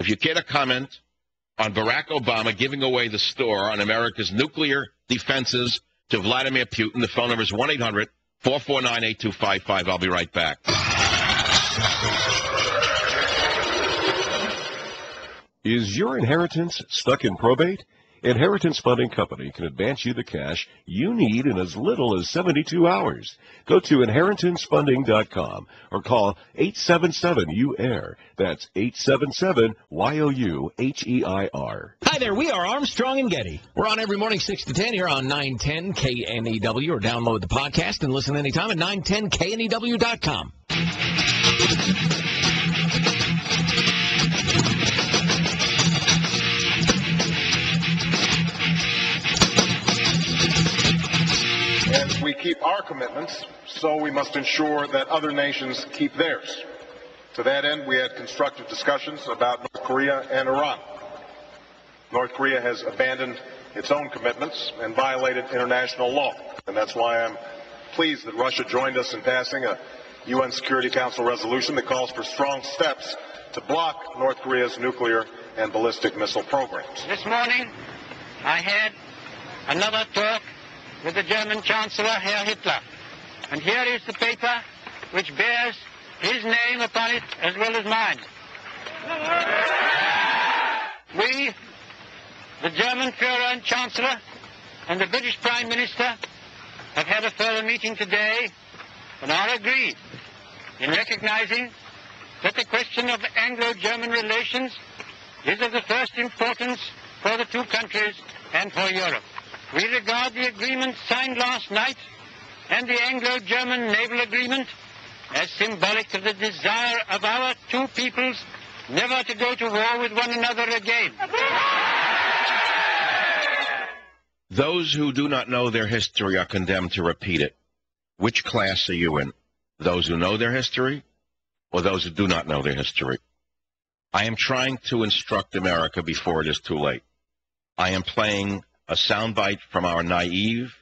If you care to comment on Barack Obama giving away the store on America's nuclear defenses to Vladimir Putin, the phone number is 1-800-449-8255. I'll be right back. Is your inheritance stuck in probate? Inheritance Funding Company can advance you the cash you need in as little as 72 hours. Go to inheritancefunding.com or call 877-YOU-AIR. That's 877-YOU-HEIR. Hi there, we are Armstrong and Getty. We're on every morning 6 to 10 here on 910 KNEW, or download the podcast and listen anytime at 910KNEW.com. As we keep our commitments, so we must ensure that other nations keep theirs. To that end, we had constructive discussions about North Korea and Iran. North Korea has abandoned its own commitments and violated international law, and that's why I'm pleased that Russia joined us in passing a UN Security Council resolution that calls for strong steps to block North Korea's nuclear and ballistic missile programs. This morning, I had another talk with the German Chancellor, Herr Hitler. And here is the paper which bears his name upon it as well as mine. We, the German Führer and Chancellor, and the British Prime Minister have had a further meeting today and are agreed in recognizing that the question of Anglo-German relations is of the first importance for the two countries and for Europe. We regard the agreement signed last night and the Anglo-German naval agreement as symbolic of the desire of our two peoples never to go to war with one another again. Those who do not know their history are condemned to repeat it. Which class are you in? Those who know their history or those who do not know their history? I am trying to instruct America before it is too late. I am playing a soundbite from our naive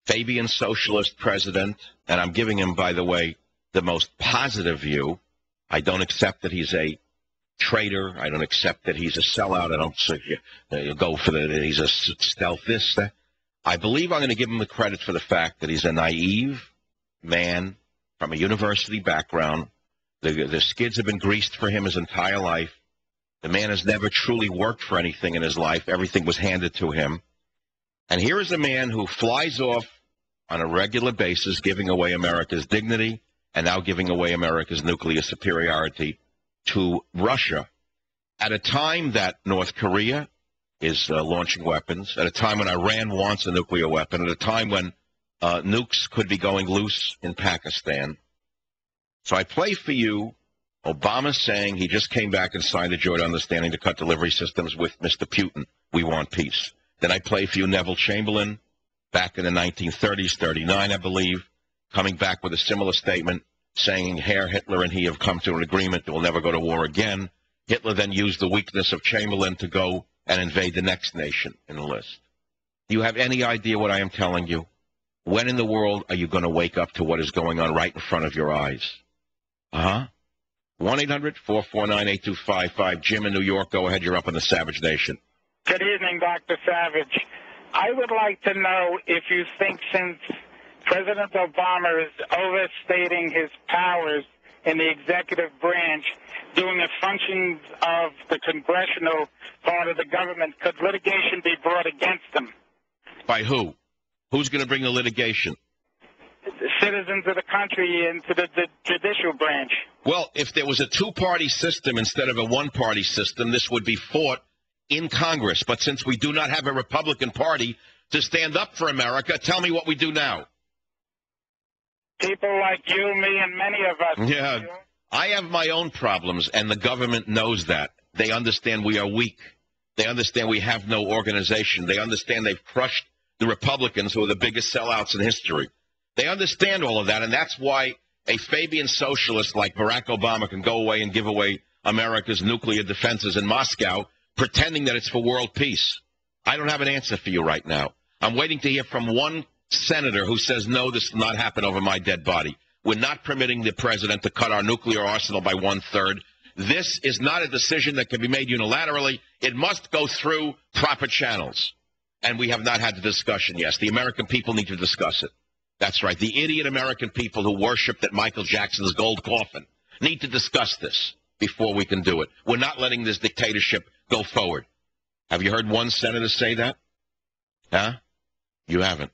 Fabian socialist president, and I'm giving him, by the way, the most positive view. I don't accept that he's a traitor. I don't accept that he's a sellout. I don't go for that he's a stealthist. I believe I'm going to give him the credit for the fact that he's a naive man from a university background. The skids have been greased for him his entire life. The man has never truly worked for anything in his life. Everything was handed to him. And here is a man who flies off on a regular basis, giving away America's dignity and now giving away America's nuclear superiority to Russia at a time that North Korea is launching weapons, at a time when Iran wants a nuclear weapon, at a time when nukes could be going loose in Pakistan. So I play for you Obama saying he just came back and signed a joint understanding to cut delivery systems with Mr. Putin. We want peace. Then I play for you Neville Chamberlain back in the 1930s, 39, I believe, coming back with a similar statement saying Herr Hitler and he have come to an agreement that we'll never go to war again. Hitler then used the weakness of Chamberlain to go and invade the next nation in the list. Do you have any idea what I am telling you? When in the world are you going to wake up to what is going on right in front of your eyes? 1-800-449-8255. Jim in New York, go ahead. You're up in the Savage Nation. Good evening, Dr. Savage. I would like to know if you think since President Obama is overstating his powers in the executive branch, doing the functions of the congressional part of the government, could litigation be brought against him? By who? Who's going to bring the litigation? The citizens of the country into the judicial branch. Well, if there was a two-party system instead of a one-party system, this would be fought in Congress. But since we do not have a Republican Party to stand up for America, tell me what we do now. People like you, me, and many of us. Yeah, I have my own problems, and the government knows that. They understand we are weak. They understand we have no organization. They understand they've crushed the Republicans, who are the biggest sellouts in history. They understand all of that, and that's why a Fabian socialist like Barack Obama can go away and give away America's nuclear defenses in Moscow, pretending that it's for world peace. I don't have an answer for you right now. I'm waiting to hear from one senator who says, no, this will not happen over my dead body. We're not permitting the president to cut our nuclear arsenal by 1/3. This is not a decision that can be made unilaterally. It must go through proper channels. And we have not had the discussion, yes. The American people need to discuss it. That's right. The idiot American people who worshipped at Michael Jackson's gold coffin need to discuss this before we can do it. We're not letting this dictatorship go forward. Have you heard one senator say that? Huh? You haven't.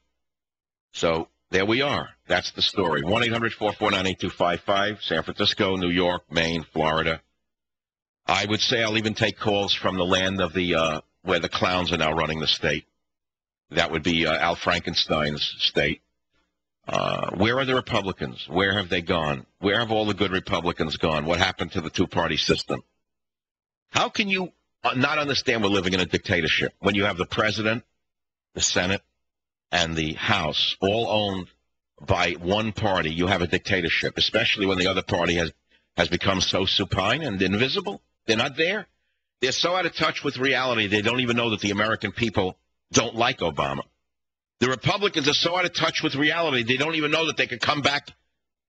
So there we are. That's the story. 1-800-449-8255, San Francisco, New York, Maine, Florida. I would say I'll even take calls from the land of the where the clowns are now running the state. That would be Al Frankenstein's state. Where are the Republicans? Where have they gone? Where have all the good Republicans gone? What happened to the two-party system? How can you not understand we're living in a dictatorship when you have the president, the Senate, and the House all owned by one party? You have a dictatorship, especially when the other party has become so supine and invisible. They're not there. They're so out of touch with reality, they don't even know that the American people don't like Obama. The Republicans are so out of touch with reality, they don't even know that they could come back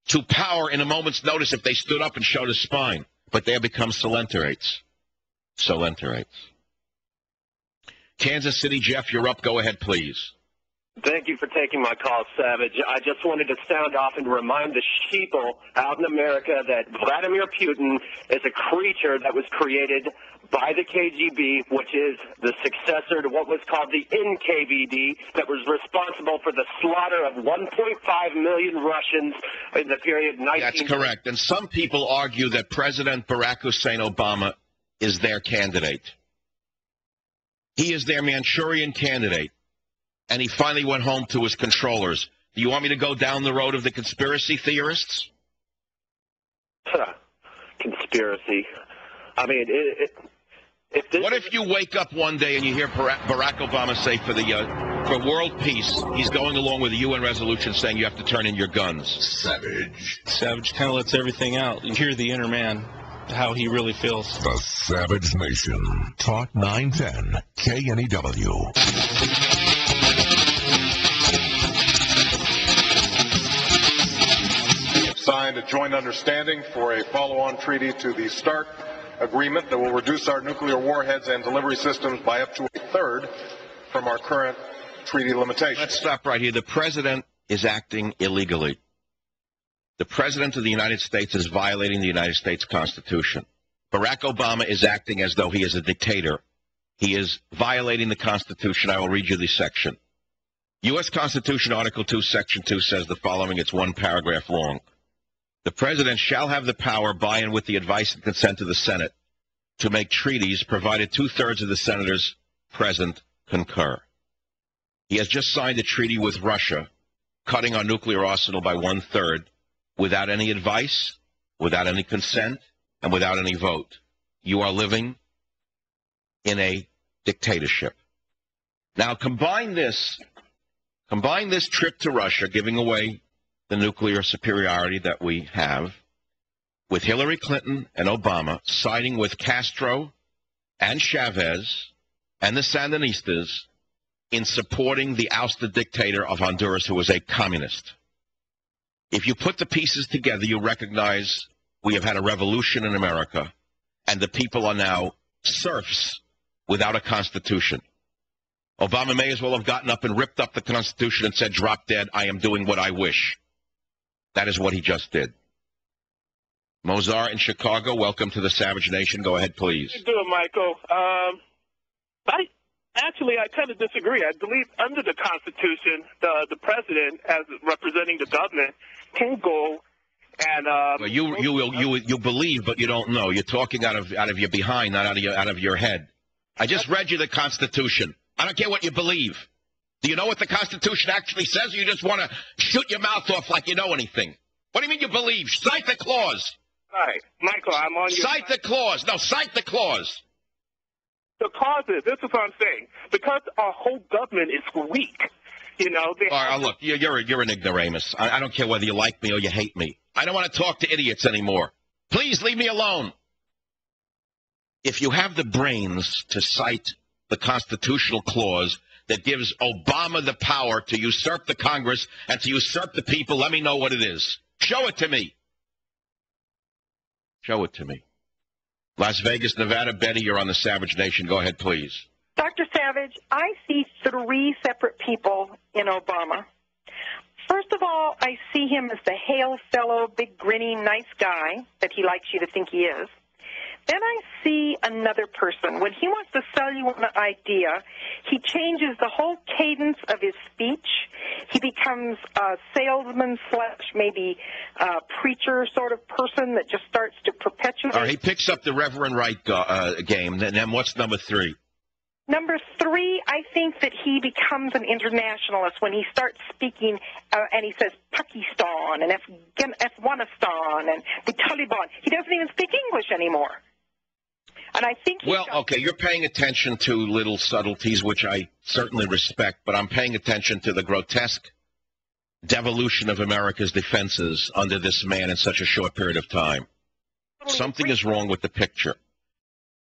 to power in a moment's notice if they stood up and showed a spine. But they have become solenterates. Solenterates. Kansas City, Jeff, you're up. Go ahead, please. Thank you for taking my call, Savage. I just wanted to sound off and remind the sheeple out in America that Vladimir Putin is a creature that was created by the KGB, which is the successor to what was called the NKVD, that was responsible for the slaughter of 1.5 million Russians in the period 19... That's correct. And some people argue that President Barack Hussein Obama is their candidate. He is their Manchurian candidate. And he finally went home to his controllers. Do you want me to go down the road of the conspiracy theorists? Conspiracy. I mean, what if you wake up one day and you hear Barack Obama say for world peace, he's going along with a UN resolution saying you have to turn in your guns? Savage. Savage kind of lets everything out. You hear the inner man, how he really feels. The Savage Nation. Talk 910 KNEW. Signed a joint understanding for a follow-on treaty to the START agreement that will reduce our nuclear warheads and delivery systems by up to a third from our current treaty limitations. Let's stop right here. The president is acting illegally. The president of the United States is violating the United States Constitution. Barack Obama is acting as though he is a dictator. He is violating the Constitution. I will read you the section. U.S. Constitution, Article 2, Section 2 says the following. It's one paragraph long. The president shall have the power, by and with the advice and consent of the Senate, to make treaties, provided two-thirds of the senators present concur. He has just signed a treaty with Russia, cutting our nuclear arsenal by one-third, without any advice, without any consent, and without any vote. You are living in a dictatorship. Now, combine this trip to Russia, giving away the nuclear superiority that we have, with Hillary Clinton and Obama siding with Castro and Chavez and the Sandinistas in supporting the ousted dictator of Honduras, who was a communist. If you put the pieces together, you recognize we have had a revolution in America, and the people are now serfs without a constitution. Obama may as well have gotten up and ripped up the Constitution and said, drop dead, I am doing what I wish. That is what he just did. Mozart in Chicago, welcome to the Savage Nation. Go ahead, please. How you doing, Michael? I kind of disagree. I believe under the Constitution, the president, as representing the government, can go and. Well, you believe, but you don't know. You're talking out of your behind, not out of your head. I just read you the Constitution. I don't care what you believe. Do you know what the Constitution actually says, or you just want to shoot your mouth off like you know anything? What do you mean you believe? Cite the clause. All right, Michael, I'm on your... Cite the clause. No, cite the clause. The clause is, this is what I'm saying, because our whole government is weak. You know, look, you're an ignoramus. I don't care whether you like me or you hate me. I don't want to talk to idiots anymore. Please leave me alone. If you have the brains to cite the constitutional clause that gives Obama the power to usurp the Congress and to usurp the people, let me know what it is. Show it to me. Show it to me. Las Vegas, Nevada. Betty, you're on the Savage Nation. Go ahead, please. Dr. Savage, I see three separate people in Obama. First of all, I see him as the hail fellow, big grinning, nice guy that he likes you to think he is. Then I see another person. When he wants to sell you an idea, he changes the whole cadence of his speech. He becomes a salesman / maybe preacher sort of person that just starts to perpetuate. All right, he picks up the Reverend Wright game. Then what's number 3? Number 3, I think that he becomes an internationalist when he starts speaking and he says Pakistan and Afghanistan and the Taliban. He doesn't even speak English anymore. And I think okay, you're paying attention to little subtleties, which I certainly respect, but I'm paying attention to the grotesque devolution of America's defenses under this man in such a short period of time. Something is wrong with the picture.